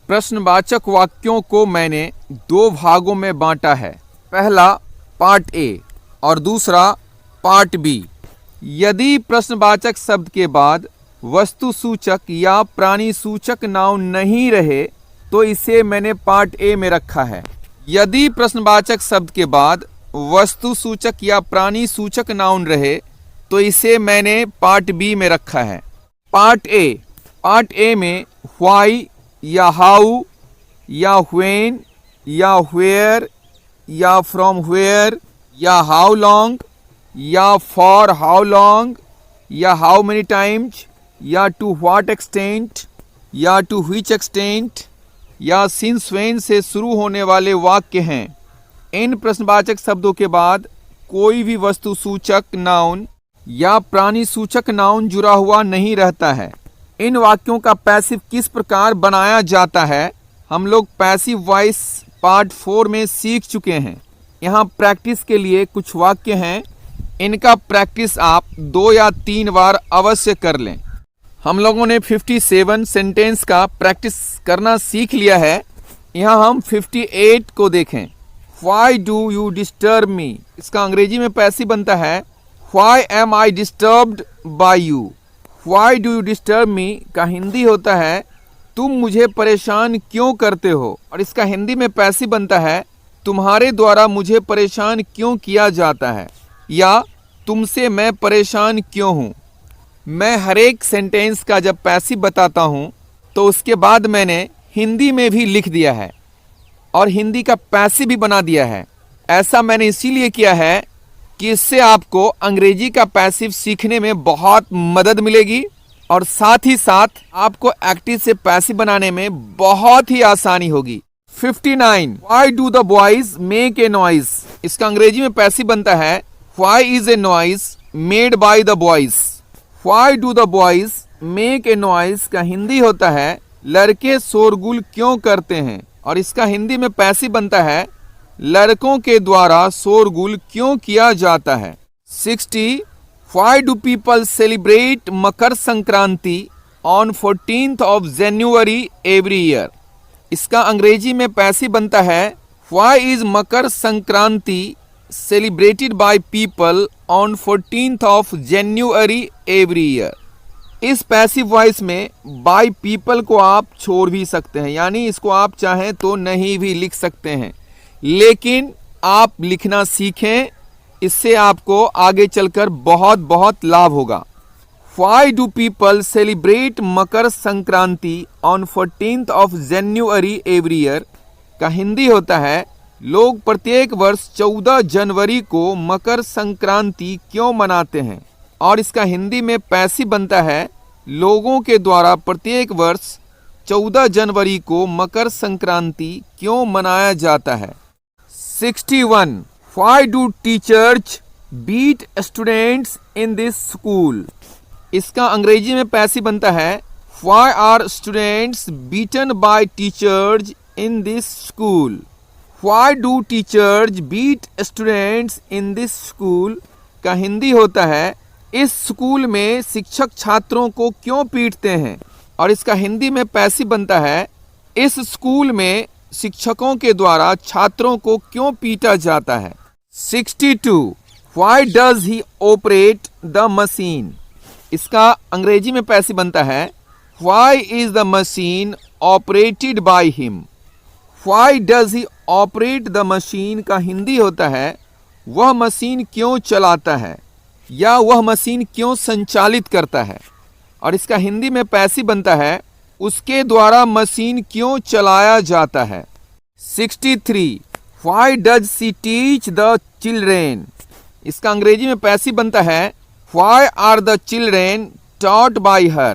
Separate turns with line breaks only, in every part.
प्रश्नवाचक वाक्यों को मैंने दो भागों में बांटा है। पहला पार्ट ए और दूसरा पार्ट बी। यदि प्रश्नवाचक शब्द के बाद वस्तुसूचक या प्राणीसूचक नाउन नहीं रहे तो इसे मैंने पार्ट ए में रखा है। यदि प्रश्नवाचक शब्द के बाद वस्तुसूचक या प्राणीसूचक नाउन रहे तो इसे मैंने पार्ट बी में रखा है। पार्ट ए में व्हाई या हाउ या व्हेन या व्हेयर या फ्रॉम व्हेयर या हाउ लॉन्ग या फॉर हाउ लॉन्ग या हाउ मेनी टाइम्स या टू व्हाट एक्सटेंट या टू व्हिच एक्सटेंट या सिंस व्हेन से शुरू होने वाले वाक्य हैं। इन प्रश्नवाचक शब्दों के बाद कोई भी वस्तुसूचक नाउन या प्राणीसूचक नाउन जुड़ा हुआ नहीं रहता है। इन वाक्यों का पैसिव किस प्रकार बनाया जाता है हम लोग पैसिव वॉइस पार्ट 4 में सीख चुके हैं। यहाँ प्रैक्टिस के लिए कुछ वाक्य हैं, इनका प्रैक्टिस आप 2 या 3 बार अवश्य कर लें। हम लोगों ने 57 सेंटेंस का प्रैक्टिस करना सीख लिया है। यहाँ हम 58 को देखें। Why do you disturb me? इसका अंग्रेजी में पैसिव बनता है Why am I disturbed by you? Why do you disturb me का हिंदी होता है तुम मुझे परेशान क्यों करते हो, और इसका हिंदी में पैसिव बनता है तुम्हारे द्वारा मुझे परेशान क्यों किया जाता है या तुमसे मैं परेशान क्यों हूँ। मैं हर एक सेंटेंस का जब पैसिव बताता हूँ तो उसके बाद मैंने हिंदी में भी लिख दिया है और हिंदी का पैसिव भी बना दिया है। ऐसा मैंने इसीलिए किया है कि इससे आपको अंग्रेजी का पैसिव सीखने में बहुत मदद मिलेगी और साथ ही साथ आपको एक्टिव से पैसिव बनाने में बहुत ही आसानी होगी। 59 Why do the boys make a noise? इसका अंग्रेजी में पैसिव बनता है Why is a noise made by the boys? Why do the boys make a noise का हिंदी होता है लड़के शोरगुल क्यों करते हैं, और इसका हिंदी में पैसिव बनता है लड़कों के द्वारा शोरगुल क्यों किया जाता है। 60 Why do people celebrate Makar Sankranti on 14th of January every year? इसका अंग्रेजी में पैसिव बनता है Why is Makar Sankranti celebrated by people on 14th of January every year? इस पैसिव वॉइस में बाय पीपल को आप छोड़ भी सकते हैं, यानी इसको आप चाहें तो नहीं भी लिख सकते हैं, लेकिन आप लिखना सीखें, इससे आपको आगे चलकर बहुत बहुत लाभ होगा। Why do people celebrate Makar Sankranti on 14th of January every year का हिंदी होता है लोग प्रत्येक वर्ष 14 जनवरी को मकर संक्रांति क्यों मनाते हैं, और इसका हिंदी में पैसिव बनता है लोगों के द्वारा प्रत्येक वर्ष 14 जनवरी को मकर संक्रांति क्यों मनाया जाता है। 61 Why do teachers beat students in this school? इसका अंग्रेजी में पैसिव बनता है Why are students beaten by teachers in this school? Why do teachers beat students in this school का हिंदी होता है इस स्कूल में शिक्षक छात्रों को क्यों पीटते हैं, और इसका हिंदी में पैसिव बनता है इस स्कूल में शिक्षकों के द्वारा छात्रों को क्यों पीटा जाता है। 62 Why does he operate the machine? इसका अंग्रेजी में पैसिव बनता है Why is the machine operated by him? Why does he operate the machine का हिंदी होता है वह मशीन क्यों चलाता है या वह मशीन क्यों संचालित करता है, और इसका हिंदी में पैसिव बनता है उसके द्वारा मशीन क्यों चलाया जाता है। 63 Why does she teach the children? इसका अंग्रेजी में पैसिव बनता है Why are the children taught by her?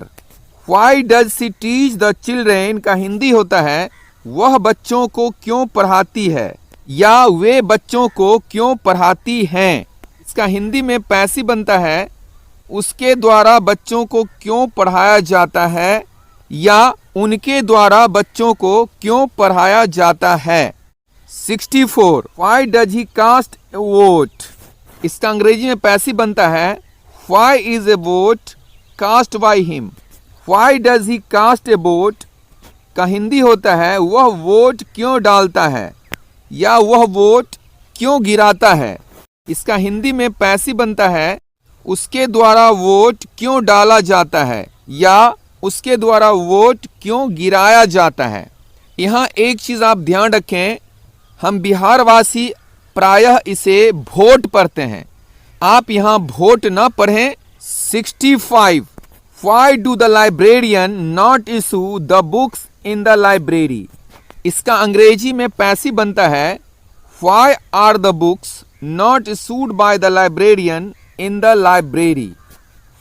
Why does she teach the children का हिंदी होता है वह बच्चों को क्यों पढ़ाती है या वे बच्चों को क्यों पढ़ाती हैं। इसका हिंदी में पैसिव बनता है उसके द्वारा बच्चों को क्यों पढ़ाया जाता है या उनके द्वारा बच्चों को क्यों पढ़ाया जाता है। 64 Why does he cast a vote? इसका अंग्रेजी में पैसिव बनता है Why is a vote cast by him? Why does he cast a vote? का हिंदी होता है वह वोट क्यों डालता है या वह वोट क्यों गिराता है। इसका हिंदी में पैसिव बनता है उसके द्वारा वोट क्यों डाला जाता है या उसके द्वारा वोट क्यों गिराया जाता है। यहाँ एक चीज़ आप ध्यान रखें, हम बिहारवासी प्रायः इसे वोट पढ़ते हैं, आप यहाँ वोट ना पढ़ें। 65 Why do the librarian not issue the books in the library? इसका अंग्रेजी में पैसिव बनता है Why are the books not issued by the librarian in the library?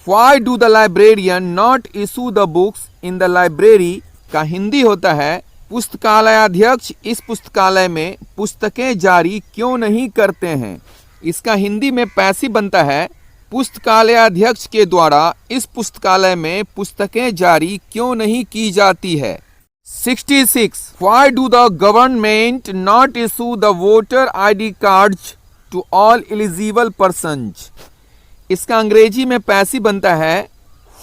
Why do the librarian not issue the books in the library? का हिंदी होता है पुस्तकालयाध्यक्ष इस पुस्तकालय में पुस्तकें जारी क्यों नहीं करते हैं। इसका हिंदी में पैसिव बनता है पुस्तकालयाध्यक्ष के द्वारा इस पुस्तकालय में पुस्तकें जारी क्यों नहीं की जाती है। 66 Why do the government not issue the voter ID cards to all eligible persons? इसका अंग्रेजी में पैसिव बनता है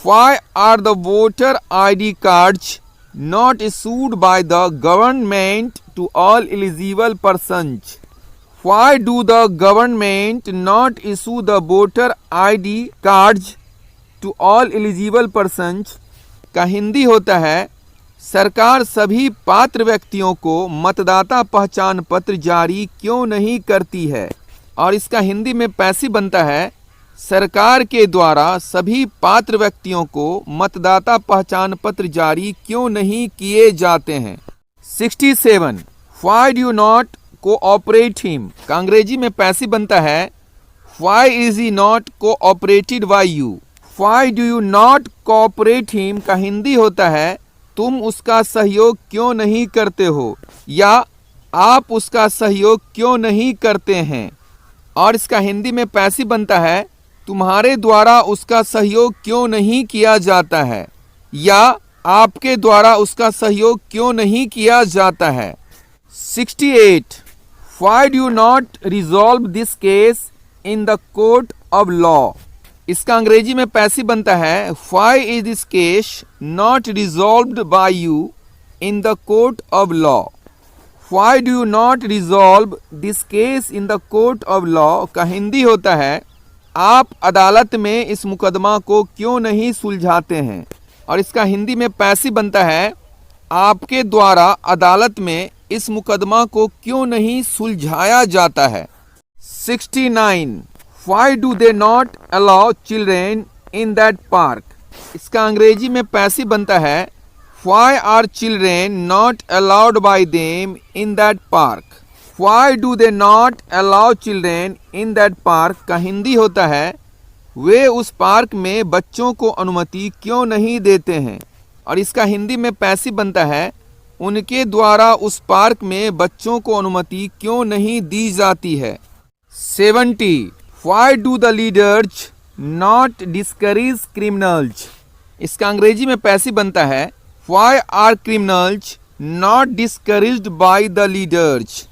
Why are the voter ID cards not issued by the government to all eligible persons? Why do the government not issue the voter ID cards to all eligible persons? का हिंदी होता है सरकार सभी पात्र व्यक्तियों को मतदाता पहचान पत्र जारी क्यों नहीं करती है। और इसका हिंदी में पैसिव बनता है सरकार के द्वारा सभी पात्र व्यक्तियों को मतदाता पहचान पत्र जारी क्यों नहीं किए जाते हैं। 67 Why do you not cooperate him? का अंग्रेजी में पैसिव बनता है Why is he not cooperated by you? Why do you not cooperate him? का हिंदी होता है तुम उसका सहयोग क्यों नहीं करते हो या आप उसका सहयोग क्यों नहीं करते हैं। और इसका हिंदी में पैसिव बनता है तुम्हारे द्वारा उसका सहयोग क्यों नहीं किया जाता है या आपके द्वारा उसका सहयोग क्यों नहीं किया जाता है। 68 Why do you not resolve this case in the court of law? इसका अंग्रेजी में पैसिव बनता है Why is this case not resolved by you in the court of law? Why do you not resolve this case in the court of law? का हिंदी होता है आप अदालत में इस मुकदमा को क्यों नहीं सुलझाते हैं। और इसका हिंदी में पैसिव बनता है आपके द्वारा अदालत में इस मुकदमा को क्यों नहीं सुलझाया जाता है। 69 Why do they not allow children in that park? इसका अंग्रेजी में पैसिव बनता है Why are children not allowed by them in that park? Why do they not allow children in that park? का हिंदी होता है वे उस पार्क में बच्चों को अनुमति क्यों नहीं देते हैं। और इसका हिंदी में पैसिव बनता है उनके द्वारा उस पार्क में बच्चों को अनुमति क्यों नहीं दी जाती है। 70 Why do the leaders not discourage criminals? इसका अंग्रेजी में पैसिव बनता है Why are criminals not discouraged by the leaders?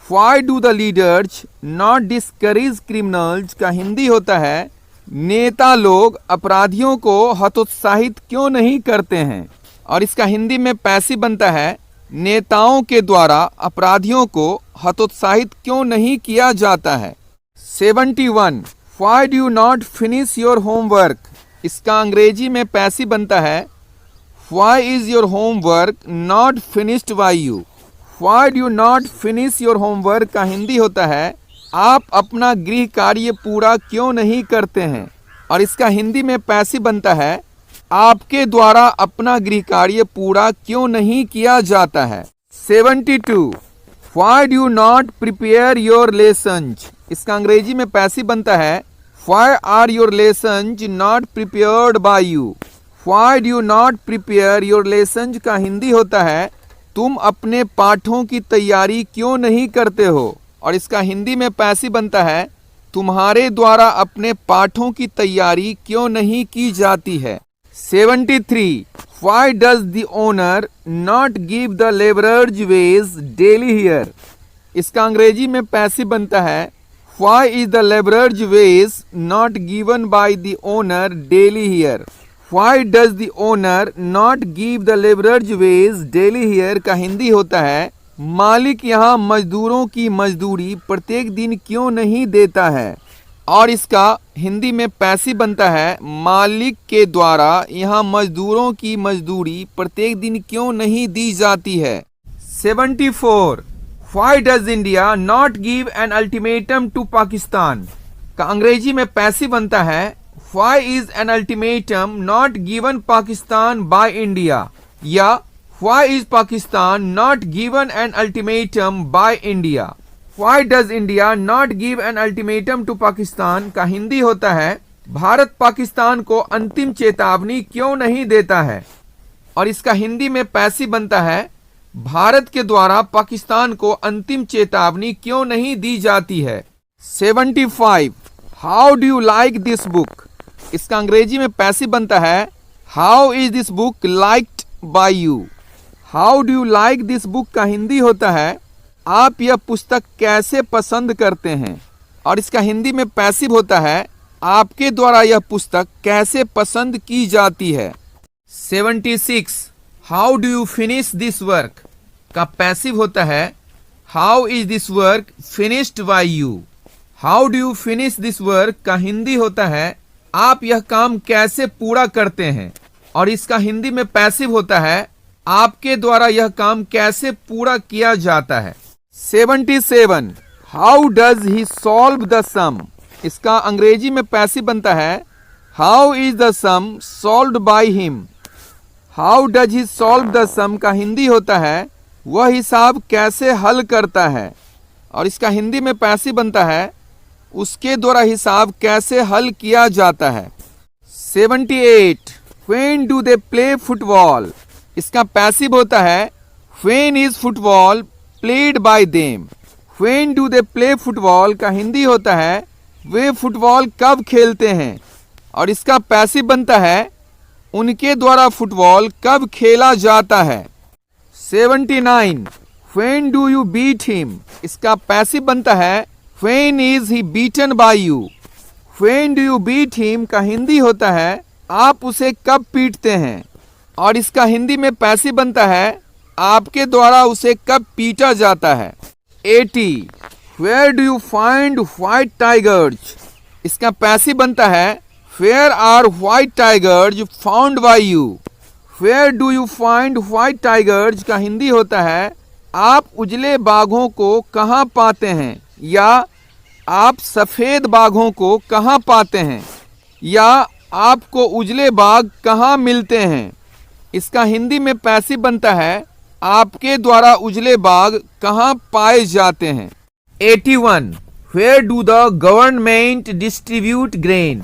Why do the leaders not discourage criminals? का हिंदी होता है नेता लोग अपराधियों को हतोत्साहित क्यों नहीं करते हैं। और इसका हिंदी में पैसिव बनता है नेताओं के द्वारा अपराधियों को हतोत्साहित क्यों नहीं किया जाता है। 71 Why do you not finish your homework? इसका अंग्रेजी में पैसिव बनता है Why is your homework not finished by you? Why do you not finish your homework? का हिंदी होता है आप अपना गृह कार्य पूरा क्यों नहीं करते हैं। और इसका हिंदी में पैसिव बनता है आपके द्वारा अपना गृह कार्य पूरा क्यों नहीं किया जाता है। 72 Why do you not prepare your lessons? इसका अंग्रेजी में पैसिव बनता है Why are your lessons not prepared by you? Why do you not prepare your lessons? का हिंदी होता है तुम अपने पाठों की तैयारी क्यों नहीं करते हो। और इसका हिंदी में पैसिव बनता है तुम्हारे द्वारा अपने पाठों की तैयारी क्यों नहीं की जाती है। 73 Why does the owner not give the laborers wage daily here? इसका अंग्रेजी में पैसिव बनता है Why is the laborers wage not given by the owner daily here? Why does the owner not give the labourers wage daily here का हिंदी होता है मालिक यहाँ मजदूरों की मजदूरी प्रत्येक दिन क्यों नहीं देता है। और इसका हिंदी में पैसिव बनता है मालिक के द्वारा यहाँ मजदूरों की मजदूरी प्रत्येक दिन क्यों नहीं दी जाती है। 74 why does India not give an ultimatum to Pakistan का अंग्रेजी में पैसिव बनता है why is an ultimatum not given Pakistan by India या why is Pakistan not given an ultimatum by India. Why does India not give an ultimatum to Pakistan का हिंदी होता है भारत पाकिस्तान को अंतिम चेतावनी क्यों नहीं देता है। और इसका हिंदी में पैसिव बनता है भारत के द्वारा पाकिस्तान को अंतिम चेतावनी क्यों नहीं दी जाती है। 75 how do you like this book इसका अंग्रेजी में पैसिव बनता है how is this book liked by you. How do you like this book का हिंदी होता है आप यह पुस्तक कैसे पसंद करते हैं। और इसका हिंदी में पैसिव होता है आपके द्वारा यह पुस्तक कैसे पसंद की जाती है। 76 how do you finish this work का पैसिव होता है how is this work finished by you. How do you finish this work का हिंदी होता है आप यह काम कैसे पूरा करते हैं। और इसका हिंदी में पैसिव होता है आपके द्वारा यह काम कैसे पूरा किया जाता है। 77 how does he solve the sum इसका अंग्रेजी में पैसिव बनता है how is the sum solved by him. How does he solve the sum का हिंदी होता है वह हिसाब कैसे हल करता है। और इसका हिंदी में पैसिव बनता है उसके द्वारा हिसाब कैसे हल किया जाता है। 78 when do they play football इसका पैसिव होता है when is football played by them. When do they play football का हिंदी होता है वे फुटबॉल कब खेलते हैं। और इसका पैसिव बनता है उनके द्वारा फुटबॉल कब खेला जाता है। 79 when do you beat him इसका पैसिव बनता है when is he beaten by you. When do you beat him का हिंदी होता है आप उसे कब पीटते हैं। और इसका हिंदी में पैसिव बनता है आपके द्वारा उसे कब पीटा जाता है। 80 where do you find white tigers इसका पैसिव बनता है where are white tigers found by you. Where do you find white tigers का हिंदी होता है आप उजले बाघों को कहाँ पाते हैं या आप सफेद बाघों को कहाँ पाते हैं या आपको उजले बाघ कहाँ मिलते हैं। इसका हिंदी में पैसिव बनता है आपके द्वारा उजले बाघ कहाँ पाए जाते हैं। 81 where do the government distribute grain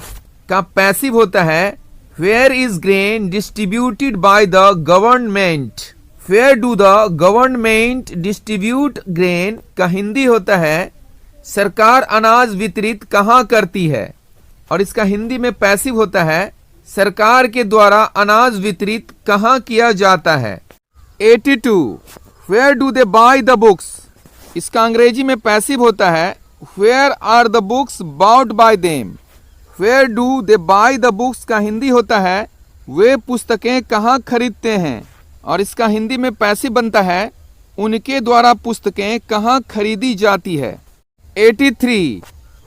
का पैसिव होता है where is grain distributed by the government. Where do the government distribute grain का हिंदी होता है सरकार अनाज वितरित कहाँ करती है। और इसका हिंदी में पैसिव होता है सरकार के द्वारा अनाज वितरित कहाँ किया जाता है। 82 where do they buy the books इसका अंग्रेजी में पैसिव होता है where are the books bought by them. Where do they buy the books का हिंदी होता है वे पुस्तकें कहाँ खरीदते हैं। और इसका हिंदी में पैसिव बनता है उनके द्वारा पुस्तकें कहाँ खरीदी जाती है। 83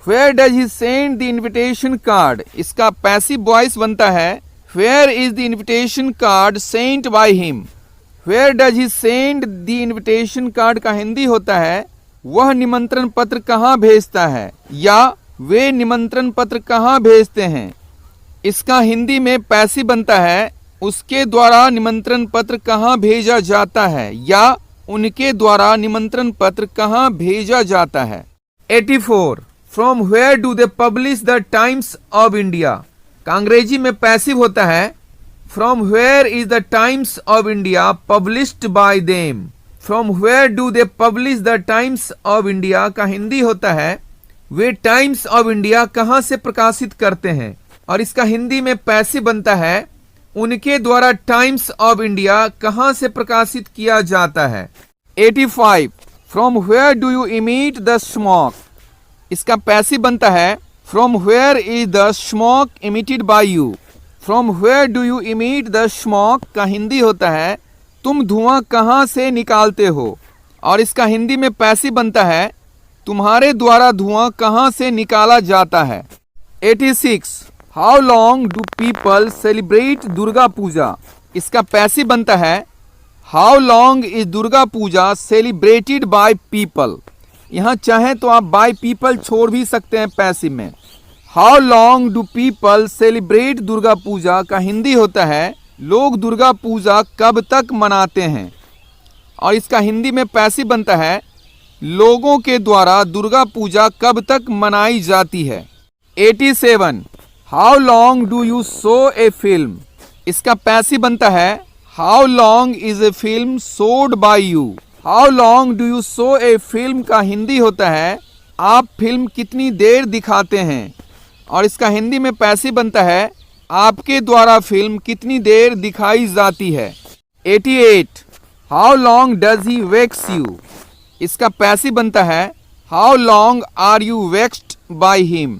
where does he send the invitation card इसका पैसिव वॉइस बनता है where is the invitation card sent by him. Where does he send the invitation card का हिंदी होता है वह निमंत्रण पत्र कहाँ भेजता है या वे निमंत्रण पत्र कहाँ भेजते हैं। इसका हिंदी में पैसिव बनता है उसके द्वारा निमंत्रण पत्र कहाँ भेजा जाता है या उनके द्वारा निमंत्रण पत्र कहाँ भेजा जाता है। 84 from where do they publish the Times of India का अंग्रेजी में पैसिव होता है from where is the Times of India published by them. From where do they publish the Times of India का हिंदी होता है वे टाइम्स ऑफ इंडिया कहाँ से प्रकाशित करते हैं। और इसका हिंदी में पैसिव बनता है उनके द्वारा टाइम्स ऑफ इंडिया कहाँ से प्रकाशित किया जाता है। 85 from where do you emit the smoke इसका पैसिव बनता है from where is the smoke emitted by you. From where do you emit the smoke का हिंदी होता है तुम धुआं कहाँ से निकालते हो, और इसका हिंदी में पैसिव बनता है तुम्हारे द्वारा धुआं कहाँ से निकाला जाता है। 86 how long do people celebrate Durga Puja, इसका पैसिव बनता है how long is Durga Puja celebrated by people. यहाँ चाहे तो आप बाय पीपल छोड़ भी सकते हैं पैसिव में। How long do people celebrate Durga Puja का हिंदी होता है लोग दुर्गा पूजा कब तक मनाते हैं, और इसका हिंदी में पैसिव बनता है लोगों के द्वारा दुर्गा पूजा कब तक मनाई जाती है। 87 how long do you show a film, इसका पैसिव बनता है how long is a film showed by you. How long do you show a film का हिंदी होता है आप फिल्म कितनी देर दिखाते हैं, और इसका हिंदी में पैसिव बनता है आपके द्वारा फिल्म कितनी देर दिखाई जाती है। 88 how long does he wakes you, इसका पैसिव बनता है how long are you waked by him.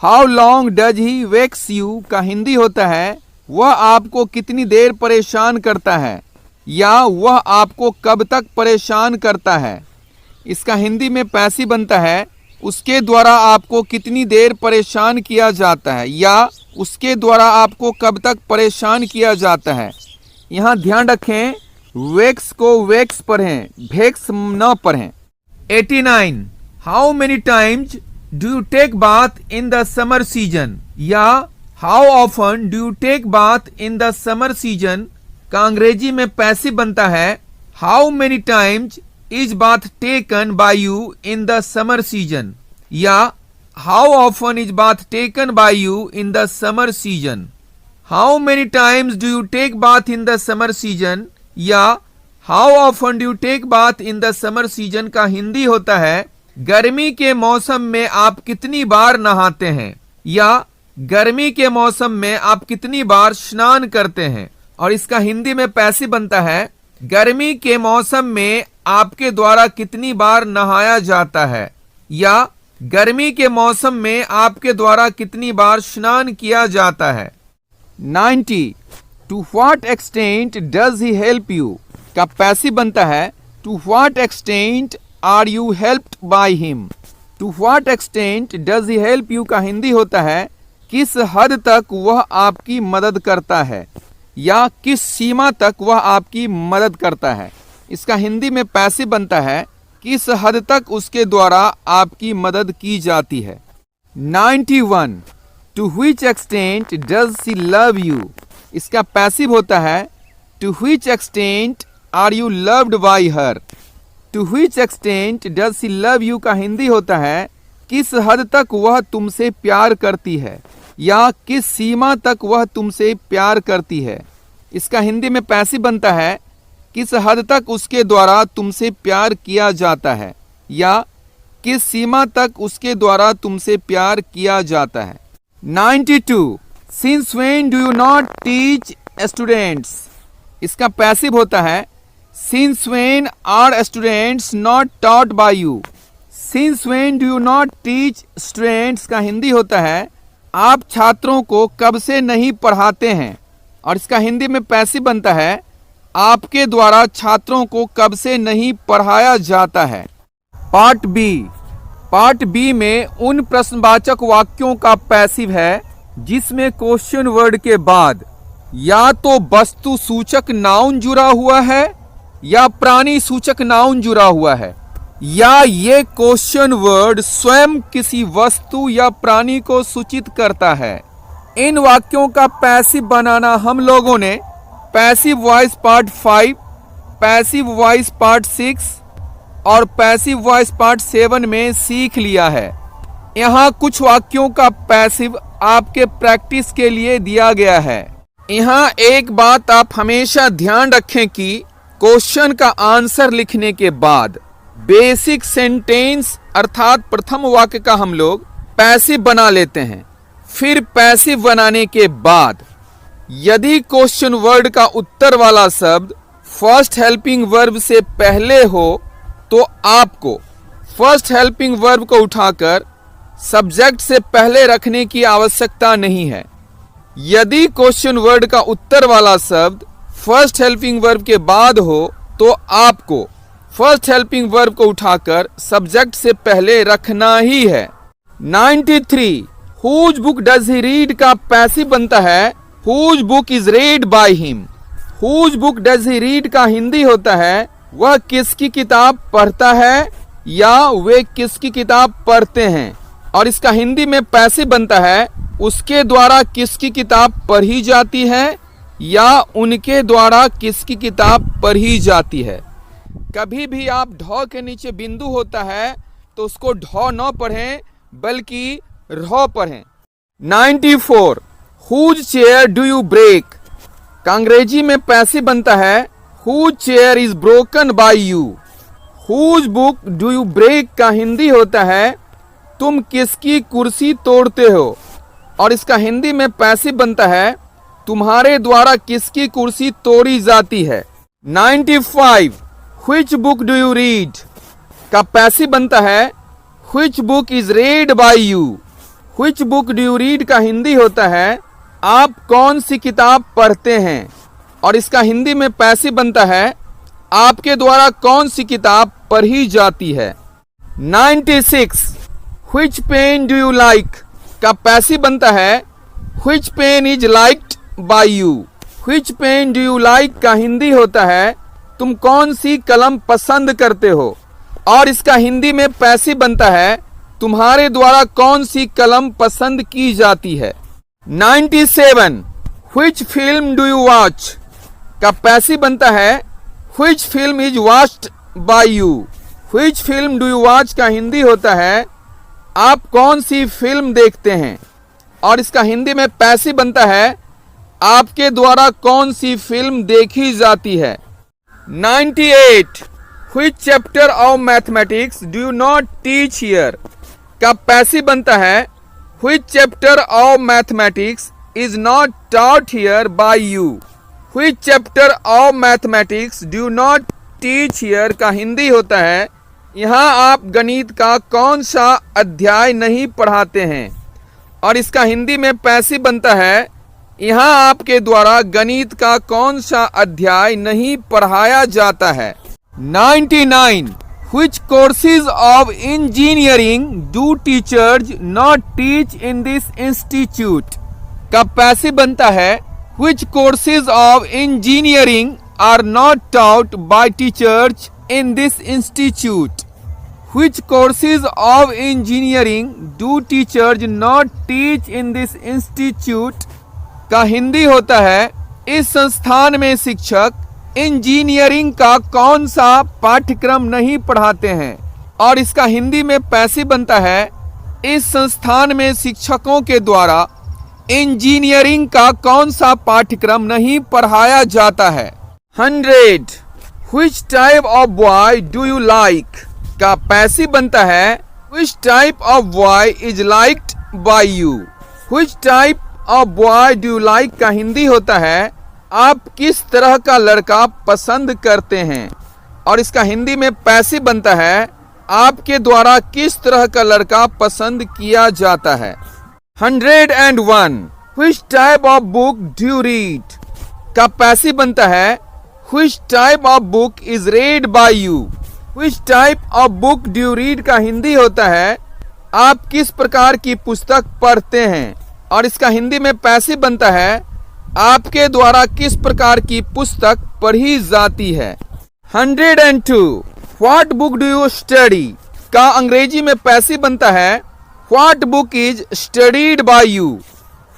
How long does he wakes you का हिंदी होता है वह आपको कितनी देर परेशान करता है, या वह आपको कब तक परेशान करता है। इसका हिंदी में पैसिव बनता है उसके द्वारा आपको कितनी देर परेशान किया जाता है, या उसके द्वारा आपको कब तक परेशान किया जाता है। यहाँ ध्यान रखें वेक्स को वेक्स पढ़ें, भेक्स न पढ़ें। 89 how many times do you take bath in the summer season, या how often do you take bath in the summer season का अंग्रेजी में पैसिव बनता है how many times is bath taken by you in the summer season, या how often is bath taken by you in the summer season. How many times do you take bath in the summer season या how often do you take bath in the summer season का हिंदी होता है गर्मी के मौसम में आप कितनी बार नहाते हैं, या गर्मी के मौसम में आप कितनी बार स्नान करते हैं, और इसका हिंदी में पैसिव बनता है गर्मी के मौसम में आपके द्वारा कितनी बार नहाया जाता है, या गर्मी के मौसम में आपके द्वारा कितनी बार स्नान किया जाता है। 90 to what extent does he help you का पैसिव बनता है to what extent are you helped by him. To what extent does he help you का हिंदी होता है किस हद तक वह आपकी मदद करता है, या किस सीमा तक वह आपकी मदद करता है। इसका हिंदी में पैसिव बनता है किस हद तक उसके द्वारा आपकी मदद की जाती है। 91 to which extent does she love you, इसका पैसिव होता है to which extent are you loved by her. To which extent does she love you का हिंदी होता है किस हद तक वह तुमसे प्यार करती है, या किस सीमा तक वह तुमसे प्यार करती है। इसका हिंदी में पैसिव बनता है किस हद तक उसके द्वारा तुमसे प्यार किया जाता है, या किस सीमा तक उसके द्वारा तुमसे प्यार किया जाता है। 92 since when do you not teach students, इसका पैसिव होता है since when are students not taught by you. Since when do you not teach students का हिंदी होता है आप छात्रों को कब से नहीं पढ़ाते हैं, और इसका हिंदी में पैसिव बनता है आपके द्वारा छात्रों को कब से नहीं पढ़ाया जाता है। पार्ट बी में उन प्रश्नवाचक वाक्यों का पैसिव है जिसमें क्वेश्चन वर्ड के बाद या तो वस्तु सूचक नाउन जुड़ा हुआ है या प्राणी सूचक नाउन जुड़ा हुआ है, या ये क्वेश्चन वर्ड स्वयं किसी वस्तु या प्राणी को सूचित करता है। इन वाक्यों का पैसिव बनाना हम लोगों ने passive voice part 5, passive voice part 6 और पैसिव वॉइस पार्ट 7 में सीख लिया है। यहाँ कुछ वाक्यों का पैसिव आपके प्रैक्टिस के लिए दिया गया है। यहाँ एक बात आप हमेशा ध्यान रखें कि क्वेश्चन का आंसर लिखने के बाद बेसिक सेंटेंस अर्थात प्रथम वाक्य का हम लोग पैसिव बना लेते हैं। फिर पैसिव बनाने के बाद यदि क्वेश्चन वर्ड का उत्तर वाला शब्द फर्स्ट हेल्पिंग वर्ब से पहले हो तो आपको फर्स्ट हेल्पिंग वर्ब को उठाकर सब्जेक्ट से पहले रखने की आवश्यकता नहीं है। यदि क्वेश्चन वर्ड का उत्तर वाला शब्द फर्स्ट हेल्पिंग वर्ब के बाद हो तो आपको फर्स्ट हेल्पिंग वर्ब को उठाकर सब्जेक्ट से पहले रखना ही है। 93 whose book does he read का पैसिव बनता है whose book is read by him. Whose book does he read का हिंदी होता है वह किसकी किताब पढ़ता है या वे किसकी किताब पढ़ते हैं, और इसका हिंदी में पैसिव बनता है उसके द्वारा किसकी किताब पढ़ी जाती है या उनके द्वारा किसकी किताब पढ़ी जाती है। कभी भी आप ढ के नीचे बिंदु होता है तो उसको ढ न पढ़ें बल्कि र पढ़ें। 94 whose chair do you break का अंग्रेजी में पैसिव बनता है whose chair is broken by you. Whose book do you break का हिंदी होता है तुम किसकी कुर्सी तोड़ते हो, और इसका हिंदी में पैसिव बनता है तुम्हारे द्वारा किसकी कुर्सी तोड़ी जाती है। 95 which book do you read का पैसिव बनता है which book is read by you. Which book do you read का हिंदी होता है आप कौन सी किताब पढ़ते हैं, और इसका हिंदी में पैसिव बनता है आपके द्वारा कौन सी किताब पढ़ी जाती है। 96 which pen do you like का पैसिव बनता है which pen is liked by you. Which pen do you like का हिंदी होता है तुम कौन सी कलम पसंद करते हो, और इसका हिंदी में पैसिव बनता है तुम्हारे द्वारा कौन सी कलम पसंद की जाती है। 97 which film do you watch का पैसिव बनता है which film is watched bye you. Which film do you watch का हिंदी होता है आप कौन सी फिल्म देखते हैं, और इसका हिंदी में पैसिव बनता है आपके द्वारा कौन सी फिल्म देखी जाती है। 98 which chapter of mathematics do you not teach here का पैसिव बनता है which chapter of mathematics is not taught here bye you. Which chapter of mathematics do you not teach here का हिंदी होता है यहाँ आप गणित का कौन सा अध्याय नहीं पढ़ाते हैं, और इसका हिंदी में पैसिव बनता है यहाँ आपके द्वारा गणित का कौन सा अध्याय नहीं पढ़ाया जाता है। 99 which courses of engineering do teachers not teach in this institute का पैसिव बनता है which courses of engineering are not taught by teachers in this institute। Which courses of engineering do teachers not teach in this institute का हिंदी होता है इस संस्थान में शिक्षक इंजीनियरिंग का कौन सा पाठ्यक्रम नहीं पढ़ाते हैं, और इसका हिंदी में पैसिव बनता है इस संस्थान में शिक्षकों के द्वारा इंजीनियरिंग का कौन सा पाठ्यक्रम नहीं पढ़ाया जाता है। 100 Which type of boy do you like का पैसिव बनता है Which type of boy is liked by you। Which type of boy do you like का हिंदी होता है आप किस तरह का लड़का पसंद करते हैं, और इसका हिंदी में पैसिव बनता है आपके द्वारा किस तरह का लड़का पसंद किया जाता है। 101 Which type of book do you read का पैसिव बनता है Which type of book is read by you। Which type of book do you read का हिंदी होता है आप किस प्रकार की पुस्तक पढ़ते हैं, और इसका हिंदी में पैसिव बनता है आपके द्वारा किस प्रकार की पुस्तक पढ़ी जाती है। 102 What book do you study का अंग्रेजी में पैसिव बनता है What book is studied by you।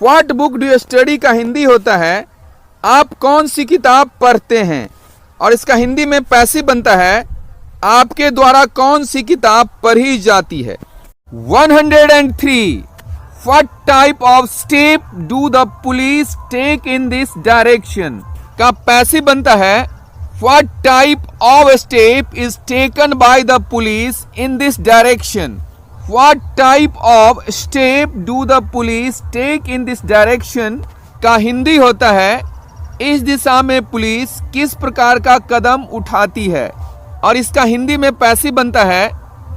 What book do you study का हिंदी होता है आप कौन सी किताब पढ़ते हैं, और इसका हिंदी में पैसिव बनता है आपके द्वारा कौन सी किताब पढ़ी जाती है। 103 What type of step do the police take in this direction का पैसिव बनता है What type of step is taken by the police in this direction। What type of step do the police take in this direction का हिंदी होता है इस दिशा में police किस प्रकार का कदम उठाती है, और इसका हिंदी में पैसिव बनता है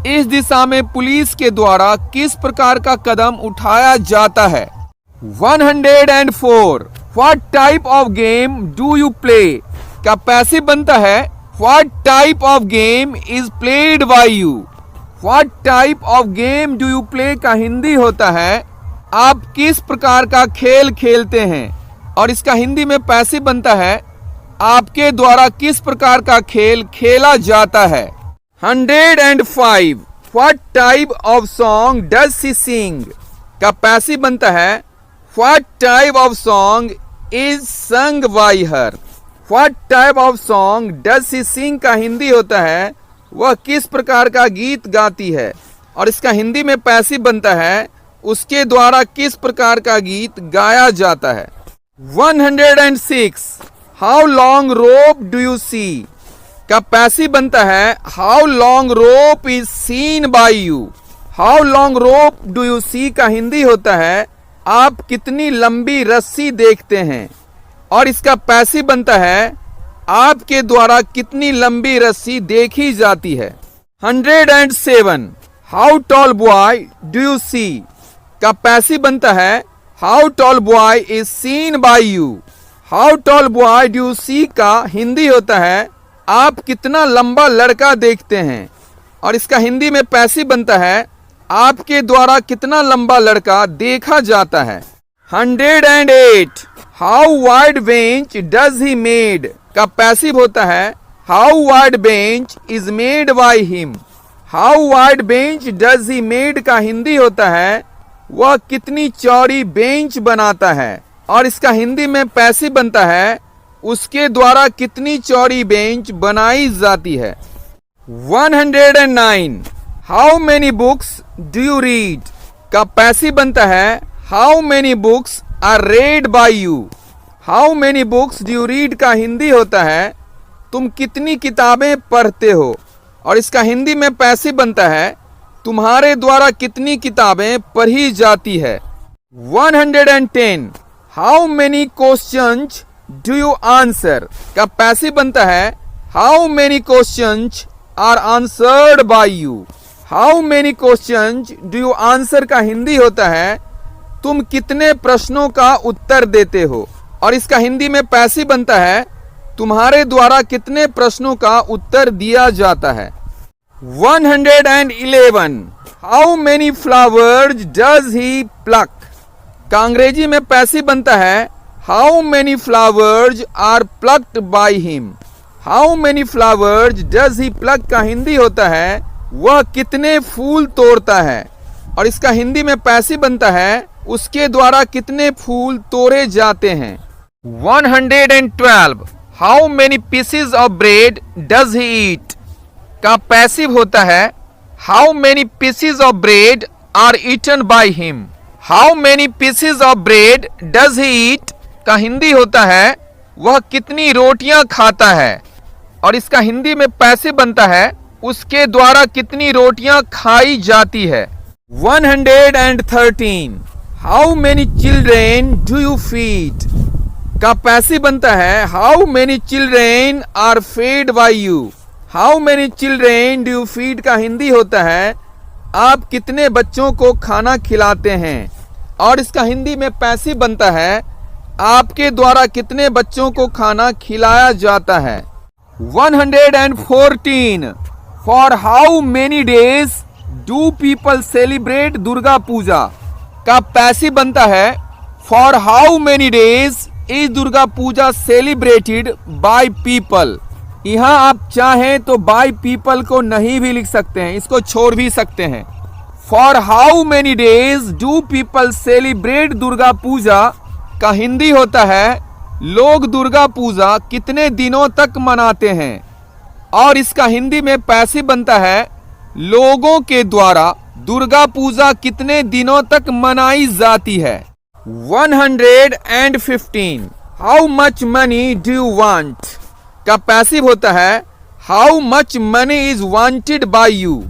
इस दिशा में पुलिस के द्वारा किस प्रकार का कदम उठाया जाता है। 104 what type of game do you play का पैसिव बनता है what type of game is played by you. What type of game do you play का हिंदी होता है आप किस प्रकार का खेल खेलते हैं, और इसका हिंदी में पैसिव बनता है आपके द्वारा किस प्रकार का खेल खेला जाता है। 105 what type of song does she सिंग का पैसिव बनता है what type of song is sung by her. What type of song does she सिंग का हिंदी होता है वह किस प्रकार का गीत गाती है, और इसका हिंदी में पैसिव बनता है उसके द्वारा किस प्रकार का गीत गाया जाता है। 106 how long rope do you see का पैसिव बनता है how long rope is seen by you. How long rope do you see का हिंदी होता है आप कितनी लंबी रस्सी देखते हैं, और इसका पैसिव बनता है आपके द्वारा कितनी लंबी रस्सी देखी जाती है। 107 how tall boy do you see का पैसिव बनता है how tall boy is seen by you. How tall boy do you see का हिंदी होता है आप कितना लंबा लड़का देखते हैं, और इसका हिंदी में पैसिव बनता है आपके द्वारा कितना लंबा लड़का देखा जाता है। 108 how wide bench does he made का पैसिव होता है how wide bench is made by him. How wide bench does he made का हिंदी होता है वह कितनी चौड़ी बेंच बनाता है, और इसका हिंदी में पैसिव बनता है उसके द्वारा कितनी चौड़ी बेंच बनाई जाती है। 109 how many books do you read का पैसिव बनता है how many books are read by you. How many books do you read का हिंदी होता है तुम कितनी किताबें पढ़ते हो, और इसका हिंदी में पैसिव बनता है तुम्हारे द्वारा कितनी किताबें पढ़ी जाती है। 110 how many questions do you answer का पैसिव बनता है how many questions are answered by you. How many questions do you answer का हिंदी होता है तुम कितने प्रश्नों का उत्तर देते हो, और इसका हिंदी में पैसिव बनता है तुम्हारे द्वारा कितने प्रश्नों का उत्तर दिया जाता है। 111 how many flowers does he pluck का अंग्रेजी में पैसिव बनता है how many flowers are plucked by him. How many flowers does he pluck का हिंदी होता है वह कितने फूल तोड़ता है, और इसका हिंदी में पैसिव बनता है उसके द्वारा कितने फूल तोड़े जाते हैं। 112 how many pieces of bread does he eat का पैसिव होता है how many pieces of bread are eaten by him. How many pieces of bread does he eat का हिंदी होता है वह कितनी रोटियां खाता है, और इसका हिंदी में पैसिव बनता है उसके द्वारा कितनी रोटियां खाई जाती है। 113 how many children do you feed का पैसिव बनता है how many children are fed by you. How many children do you feed का हिंदी होता है आप कितने बच्चों को खाना खिलाते हैं, और इसका हिंदी में पैसिव बनता है आपके द्वारा कितने बच्चों को खाना खिलाया जाता है। 114 for how many days do people celebrate Durga Puja का पैसिव बनता है for how many days is Durga Puja celebrated by people. यहाँ आप चाहें तो बाय पीपल को नहीं भी लिख सकते हैं, इसको छोड़ भी सकते हैं। For how many days do people celebrate Durga Puja का हिंदी होता है लोग दुर्गा पूजा कितने दिनों तक मनाते हैं, और इसका हिंदी में पैसिव बनता है लोगों के द्वारा दुर्गा पूजा कितने दिनों तक मनाई जाती है। 115 how much money do you want का पैसिव होता है how much money is wanted bye you.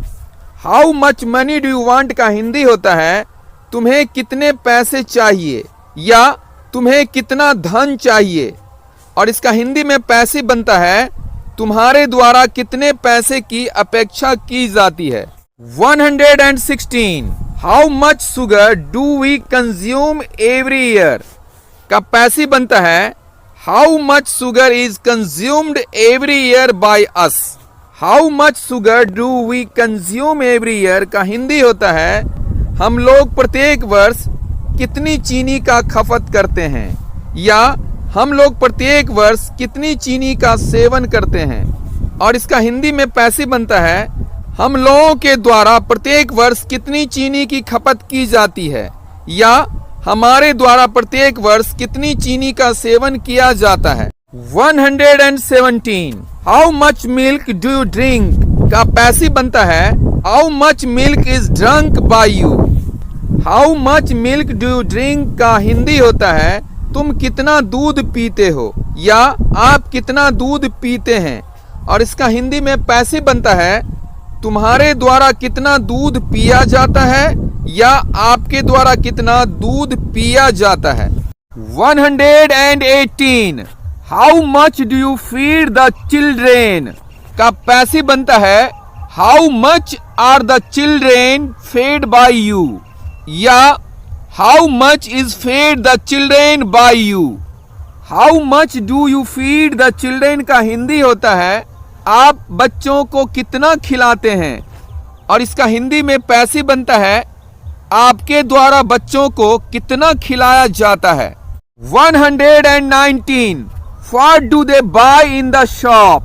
How much money do you want का हिंदी होता है तुम्हें कितने पैसे चाहिए या तुम्हें कितना धन चाहिए, और इसका हिंदी में पैसिव बनता है तुम्हारे द्वारा कितने पैसे की अपेक्षा की जाती है। 116 how much sugar do we consume every year का पैसिव बनता है how much sugar is consumed every year by us. How much sugar do we consume every year का हिंदी होता है हम लोग प्रत्येक वर्ष कितनी चीनी का खपत करते हैं, या हम लोग प्रत्येक वर्ष कितनी चीनी का सेवन करते हैं। और इसका हिंदी में पैसिव बनता है हम लोगों के द्वारा प्रत्येक वर्ष कितनी चीनी की खपत की जाती है, या हमारे द्वारा प्रत्येक वर्ष कितनी चीनी का सेवन किया जाता है। 117 how much milk do you drink का पैसिव बनता है how much milk is drunk by you. How much milk do you drink का हिंदी होता है तुम कितना दूध पीते हो, या आप कितना दूध पीते हैं। और इसका हिंदी में पैसिव बनता है तुम्हारे द्वारा कितना दूध पिया जाता है, या आपके द्वारा कितना दूध पिया जाता है। 118 how much do you feed the children का पैसिव बनता है how much are the children fed by you, या how much is fed the children by you. How much do you feed the children का हिंदी होता है आप बच्चों को कितना खिलाते हैं। और इसका हिंदी में पैसिव बनता है आपके द्वारा बच्चों को कितना खिलाया जाता है। 119 what do they buy in the shop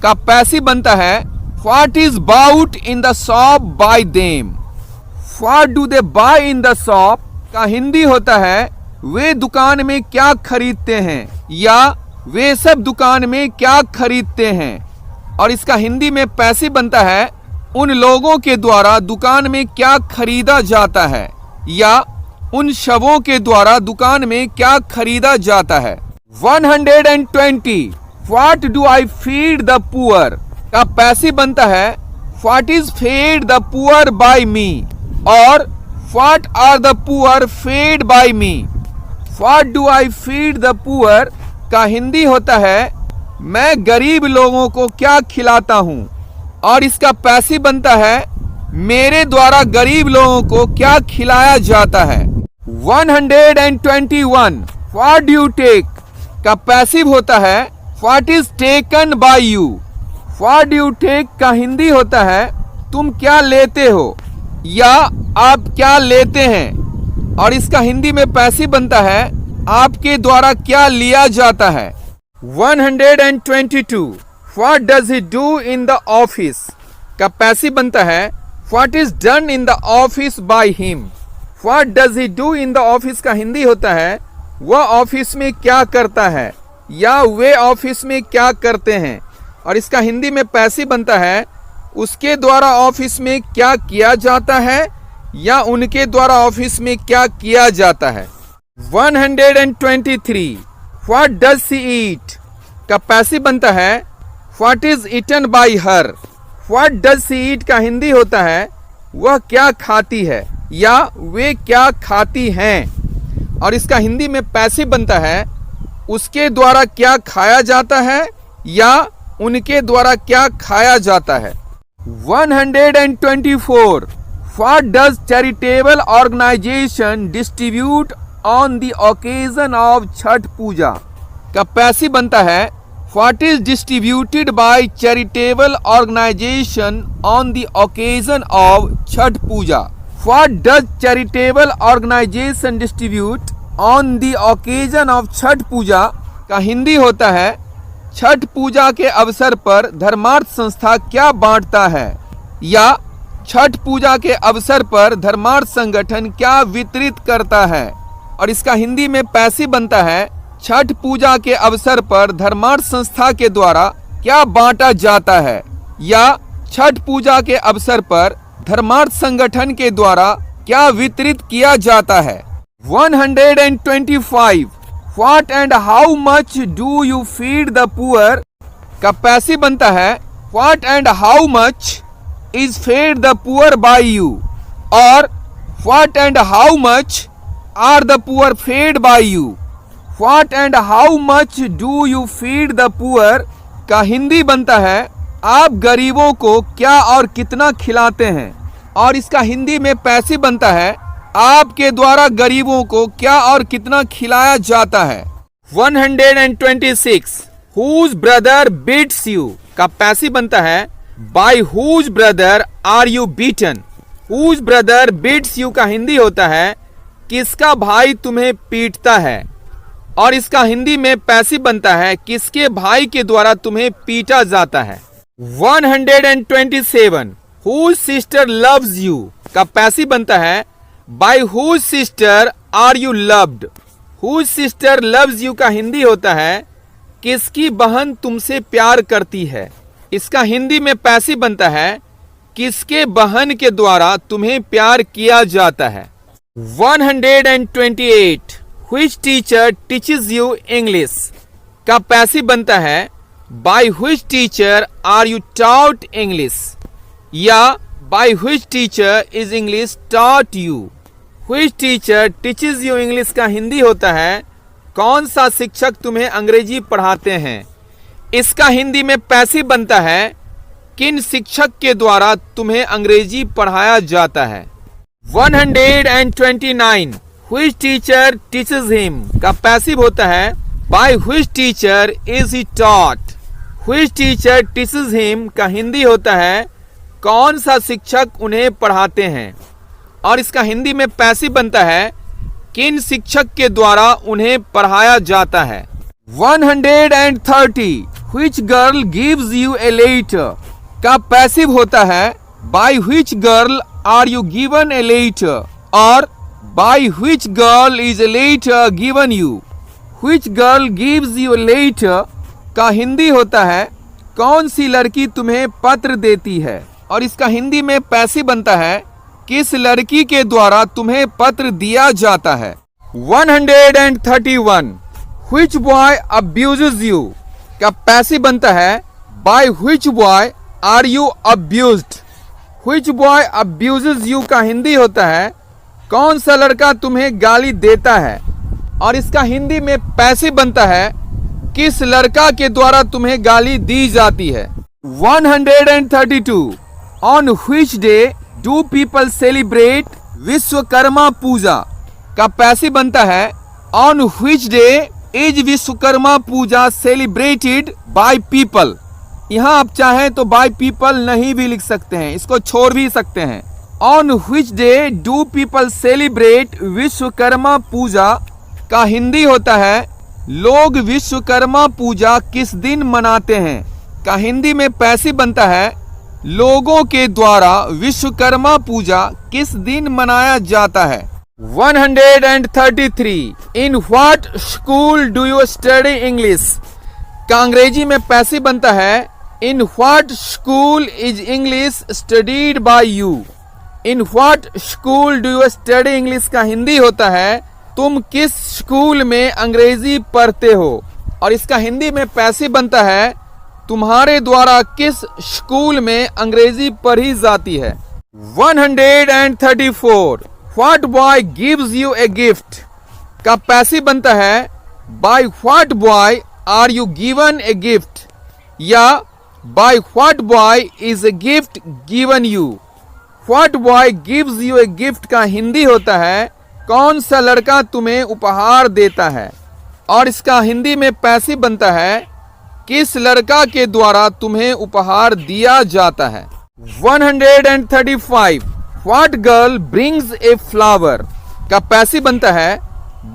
का पैसिव बनता है what is bought in the shop by them. What do they buy in the shop का हिंदी होता है वे दुकान में क्या खरीदते हैं, या वे सब दुकान में क्या खरीदते हैं। और इसका हिंदी में पैसिव बनता है उन लोगों के द्वारा दुकान में क्या खरीदा जाता है, या उन शवों के द्वारा दुकान में क्या खरीदा जाता है। 120 what do I feed the poor का पैसिव बनता है what is fed the poor by me, और what are the poor fed by me. What do I feed the poor का हिंदी होता है मैं गरीब लोगों को क्या खिलाता हूं। और इसका पैसिव बनता है मेरे द्वारा गरीब लोगों को क्या खिलाया जाता है। 121 व्हाट डू यू टेक का पैसिव होता है what is taken by you. What do you take का हिंदी होता है तुम क्या लेते हो, या आप क्या लेते हैं। और इसका हिंदी में पैसिव बनता है आपके द्वारा क्या लिया जाता है। 122 what does he do in the office का पैसिव बनता है what is done in the office by him. What does he do in the office का हिंदी होता है वह ऑफिस में क्या करता है, या वे ऑफिस में क्या करते हैं। और इसका हिंदी में पैसिव बनता है उसके द्वारा ऑफिस में क्या किया जाता है, या उनके द्वारा ऑफिस में क्या किया जाता है। 123 व्हाट डज सी ईट का पैसिव बनता है what is eaten by her. What does she eat का हिंदी होता है वह क्या खाती है, या वे क्या खाती हैं। और इसका हिंदी में पैसिव बनता है उसके द्वारा क्या खाया जाता है, या उनके द्वारा क्या खाया जाता है। 124 what does charitable organisation distribute on the occasion of Chhath Puja का पैसिव बनता है what is distributed by charitable organisation on the occasion of Chhath Puja. What does charitable organisation distribute on the occasion of Chhath Puja का हिंदी होता है छठ पूजा के अवसर पर धर्मार्थ संस्था क्या बांटता है, या छठ पूजा के अवसर पर धर्मार्थ संगठन क्या वितरित करता है। और इसका हिंदी में पैसिव बनता है छठ पूजा के अवसर पर धर्मार्थ संस्था के द्वारा क्या बांटा जाता है, या छठ पूजा के अवसर पर धर्मार्थ संगठन के द्वारा क्या वितरित किया जाता है। 125 what and how much do you feed the poor का पैसिव बनता है what and how much is fed the poor by you, और what and how much are the poor fed by you. What and how much do you feed the poor का हिंदी बनता है आप गरीबों को क्या और कितना खिलाते हैं, और इसका हिंदी में पैसिव बनता है आपके द्वारा गरीबों को क्या और कितना खिलाया जाता है। 126 हुज ब्रदर बीट्स यू का पैसिव बनता है by whose brother are you beaten. Whose brother beats you का हिंदी होता है किसका भाई तुम्हें पीटता है, और इसका हिंदी में पैसिव बनता है किसके भाई के द्वारा तुम्हें पीटा जाता है। 127 हुज सिस्टर लव्स यू का पैसिव बनता है by whose sister are you loved. Whose sister loves you का हिंदी होता है किसकी बहन तुमसे प्यार करती है। इसका हिंदी में पैसिव बनता है किसके बहन के द्वारा तुम्हें प्यार किया जाता है। 128 which teacher teaches you English का पैसिव बनता है by which teacher are you taught English, या by which teacher is English taught you. Which teacher teaches you English का हिंदी होता है कौन सा शिक्षक तुम्हें अंग्रेजी पढ़ाते हैं। इसका हिंदी में पैसिव बनता है किन शिक्षक के द्वारा तुम्हें अंग्रेजी पढ़ाया जाता है। 129 व्हिच टीचर टीचेस हिम का पैसिव होता है by which teacher is he taught. Which teacher teaches him का हिंदी होता है कौन सा शिक्षक उन्हें पढ़ाते हैं, और इसका हिंदी में पैसिव बनता है किन शिक्षक के द्वारा उन्हें पढ़ाया जाता है। 130 which girl gives you a letter का पैसिव होता है by which girl are you given a letter, और by which girl is a letter given you. Which girl gives you a letter का हिंदी होता है कौन सी लड़की तुम्हें पत्र देती है, और इसका हिंदी में पैसिव बनता है किस लड़की के द्वारा तुम्हें पत्र दिया जाता है। 131 व्हिच बॉय अब्यूजेस यू का पैसिव बनता है by which boy are you abused. Which boy abuses you का हिंदी होता है कौन सा लड़का तुम्हें गाली देता है, और इसका हिंदी में पैसिव बनता है किस लड़का के द्वारा तुम्हें गाली दी जाती है। 132 on which day do people celebrate Vishwakarma Puja का पैसिव बनता है on which day is Vishwakarma Puja celebrated by people. यहाँ आप चाहें तो बाय पीपल नहीं भी लिख सकते हैं, इसको छोड़ भी सकते हैं। On which day do people celebrate Vishwakarma Puja का हिंदी होता है लोग विश्वकर्मा पूजा किस दिन मनाते हैं, का हिंदी में पैसिव बनता है लोगों के द्वारा विश्वकर्मा पूजा किस दिन मनाया जाता है। 133 in what school do you study English का अंग्रेजी में पैसिव बनता है in what school is English studied by you. In what school do you study English का हिंदी होता है तुम किस स्कूल में अंग्रेजी पढ़ते हो, और इसका हिंदी में पैसिव बनता है तुम्हारे द्वारा किस स्कूल में अंग्रेजी पढ़ी जाती है। 134 what boy gives you a gift का पैसिव बनता है by what boy are you given a gift, या by what boy is a gift given you. What boy gives you a gift का हिंदी होता है कौन सा लड़का तुम्हें उपहार देता है, और इसका हिंदी में पैसिव बनता है किस लड़का के द्वारा तुम्हें उपहार दिया जाता है। 135 what girl brings a flower का पैसिव बनता है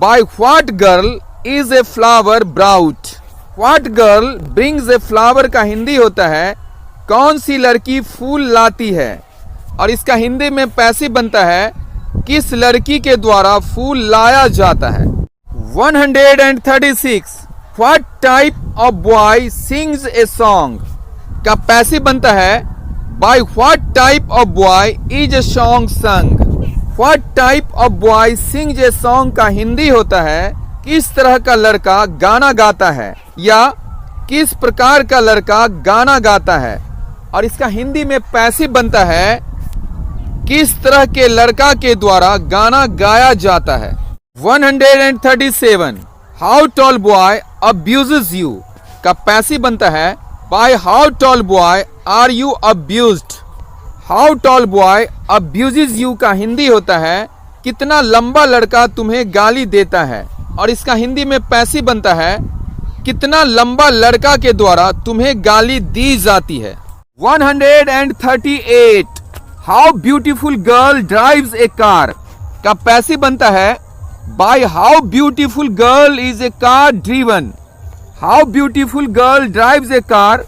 by what girl is a flower brought. What girl brings a flower का हिंदी होता है कौन सी लड़की फूल लाती है, और इसका हिंदी में पैसिव बनता है किस लड़की के द्वारा फूल लाया जाता है। 136 what type of boy sings a song का पैसिव बनता है by what type of boy is a song संग। What type of boy sings a song का हिंदी होता है किस तरह का लड़का गाना गाता है, या किस प्रकार का लड़का गाना गाता है, और इसका हिंदी में पैसिव बनता है किस तरह के लड़का के द्वारा गाना गाया जाता है। 137 how tall boy abuses you का पैसिव बनता है by how tall boy are you abused. How tall boy abuses you का हिंदी होता है कितना लंबा लड़का तुम्हें गाली देता है, और इसका हिंदी में पैसिव बनता है कितना लंबा लड़का के द्वारा तुम्हें गाली दी जाती है। 138 how beautiful girl drives A car का पैसिव बनता है by how beautiful girl is A car driven. How beautiful girl drives A car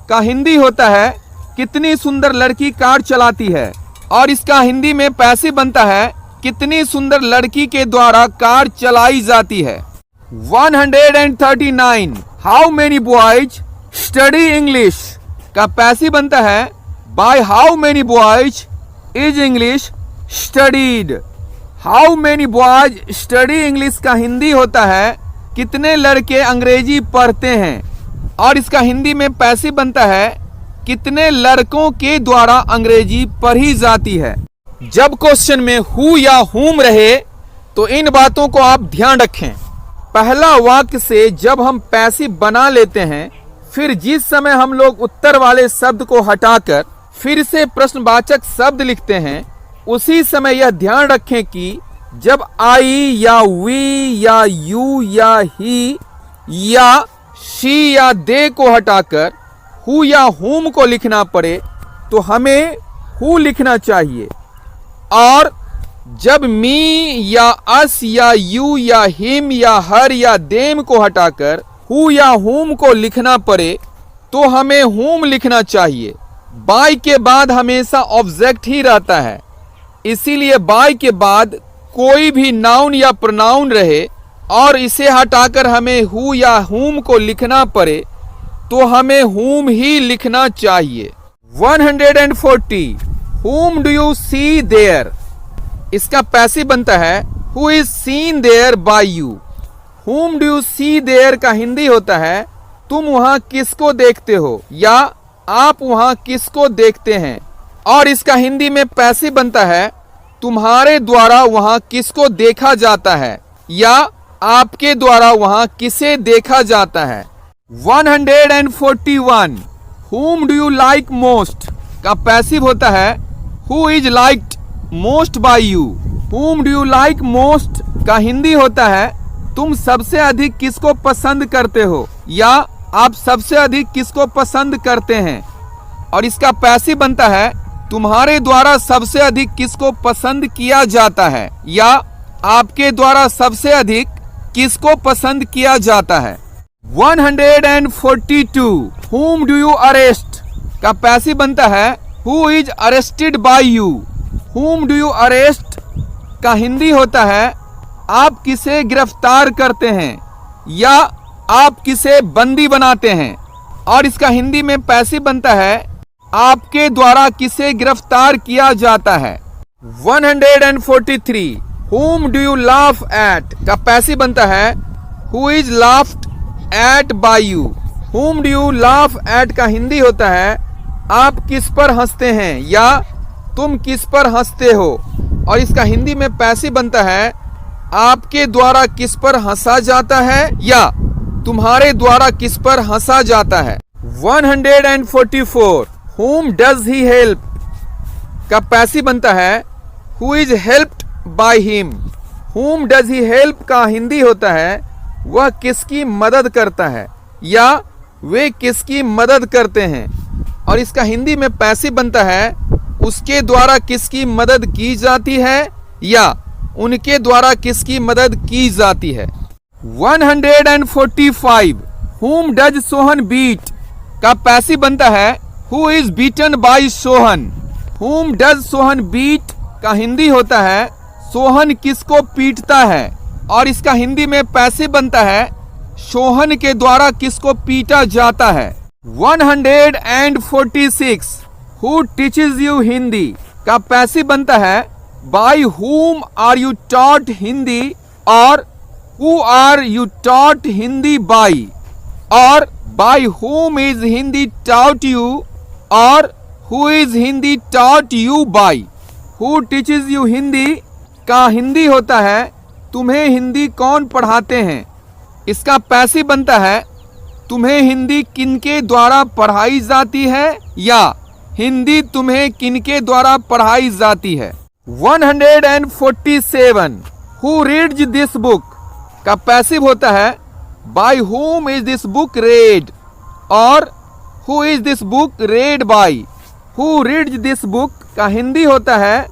का हिंदी होता है कितनी सुंदर लड़की कार चलाती है, और इसका हिंदी में पैसिव बनता है कितनी सुंदर लड़की के द्वारा कार चलाई जाती है। 139 how many boys study English का पैसिव बनता है by how many boys is English studied. How many boys study English का हिंदी होता है कितने लड़के अंग्रेजी पढ़ते हैं, और इसका हिंदी में पैसिव बनता है कितने लड़कों के द्वारा अंग्रेजी पढ़ी जाती है। जब क्वेश्चन में हु या हुम रहे तो इन बातों को आप ध्यान रखें। पहला वाक्य से जब हम पैसिव बना लेते हैं, फिर जिस समय हम लोग उत्तर वाले शब्द को हटाकर फिर से प्रश्नवाचक शब्द लिखते हैं, उसी समय यह ध्यान रखें कि जब आई या वी या यू या ही या शी या दे को हटाकर हु या हुम को लिखना पड़े तो हमें हु लिखना चाहिए, और जब मी या अस या यू या हिम या हर या देम को हटाकर हु या हुम को लिखना पड़े तो हमें हुम लिखना चाहिए। बाय के बाद हमेशा ऑब्जेक्ट ही रहता है, इसीलिए बाय के बाद कोई भी नाउन या प्रोनाउन रहे और इसे हटाकर हमें हु या हुम को लिखना पड़े तो हमें हुम ही लिखना चाहिए। 140 whom do you see there इसका पैसिव बनता है who is seen there by you. Whom do you see there का हिंदी होता है तुम वहां किसको देखते हो या आप वहां किसको देखते हैं, और इसका हिंदी में पैसिव बनता है तुम्हारे द्वारा वहां किसको देखा जाता है या आपके द्वारा वहां किसे देखा जाता है। 141 whom do you like most का पैसिव होता है who is liked most by you। whom do you like most का हिंदी होता है तुम सबसे अधिक किसको पसंद करते हो या आप सबसे अधिक किसको पसंद करते हैं, और इसका पैसिव बनता है तुम्हारे द्वारा सबसे अधिक किसको पसंद किया जाता है या आपके द्वारा सबसे अधिक किसको पसंद किया जाता है। 142 whom do you arrest का पैसिव बनता है who is arrested by you। whom do you arrest का हिंदी होता है आप किसे गिरफ्तार करते हैं या आप किसे बंदी बनाते हैं, और इसका हिंदी में पैसिव बनता है आपके द्वारा किसे गिरफ्तार किया जाता है। 143 whom do you laugh at का पैसिव बनता है who is laughed at by you। whom do you laugh at का हिंदी होता है आप किस पर हंसते हैं या तुम किस पर हंसते हो, और इसका हिंदी में पैसिव बनता है आपके द्वारा किस पर हंसा जाता है या तुम्हारे द्वारा किस पर हंसा जाता है। 144 whom does he help का पैसिव बनता है who is helped by him। whom does he help का हिंदी होता है वह किसकी मदद करता है या वे किसकी मदद करते हैं, और इसका हिंदी में पैसिव बनता है उसके द्वारा किसकी मदद की जाती है या उनके द्वारा किसकी मदद की जाती है। 145 whom does सोहन beat का पैसिव बनता है who is beaten by Sohan. whom does Sohan beat का हिंदी होता है सोहन किसको पीटता है, और इसका हिंदी में पैसिव बनता है सोहन के द्वारा किसको पीटा जाता है। 146 who teaches you हिंदी का पैसिव बनता है by whom are you taught Hindi और who are you taught Hindi by, और by whom is Hindi taught you और who is Hindi taught you by। who teaches you Hindi का हिंदी होता है तुम्हें हिंदी कौन पढ़ाते हैं, इसका पैसिव बनता है तुम्हें हिंदी किनके द्वारा पढ़ाई जाती है या हिंदी तुम्हें किनके द्वारा पढ़ाई जाती है? 147 हु रीड्स दिस बुक का पैसिव होता है by whom is this book read और who is this book read by. Who reads this book का हिंदी होता है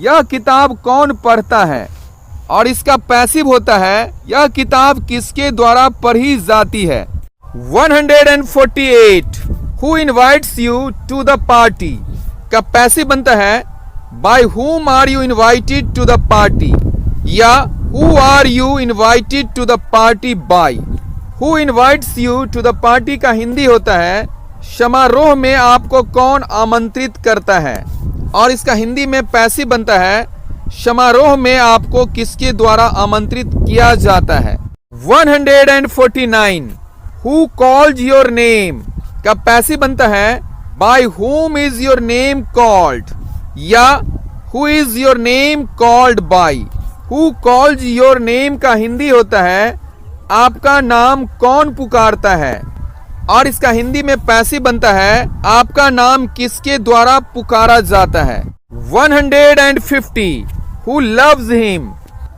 यह किताब कौन पढ़ता है और इसका पैसिव होता है यह किताब किसके द्वारा पढ़ी जाती है। 148 who invites you to the party का पैसिव बनता है by whom are you invited to the party या who are you invited to the party by. Who invites you to the party का हिंदी होता है समारोह में आपको कौन आमंत्रित करता है और इसका हिंदी में पैसिव बनता है समारोह में आपको किसके द्वारा आमंत्रित किया जाता है। 149 हु कॉल्ड योर नेम का पैसिव बनता है by whom is your name called या who is your name called by. Who called your name का हिंदी होता है आपका नाम कौन पुकारता है और इसका हिंदी में पैसिव बनता है आपका नाम किसके द्वारा पुकारा जाता है। 150 हु लव्स हिम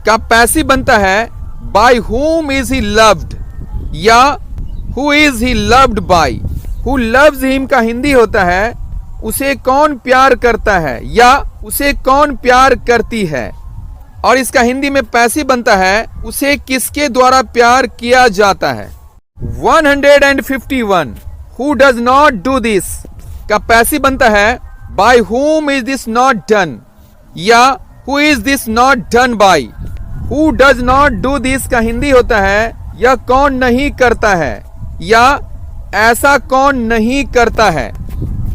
का पैसिव बनता है by whom is he loved या who is he loved by. Who loves him का हिंदी होता है उसे कौन प्यार करता है या उसे कौन प्यार करती है और इसका हिंदी में पैसिव बनता है उसे किसके द्वारा प्यार किया जाता है। 151 who does not do this का पैसिव बनता है by whom is this not done या who is this not done by. Who does not do this का हिंदी होता है यह कौन नहीं करता है या ऐसा कौन नहीं करता है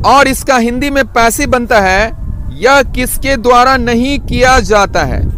और इसका हिंदी में पैसिव बनता है यह किसके द्वारा नहीं किया जाता है।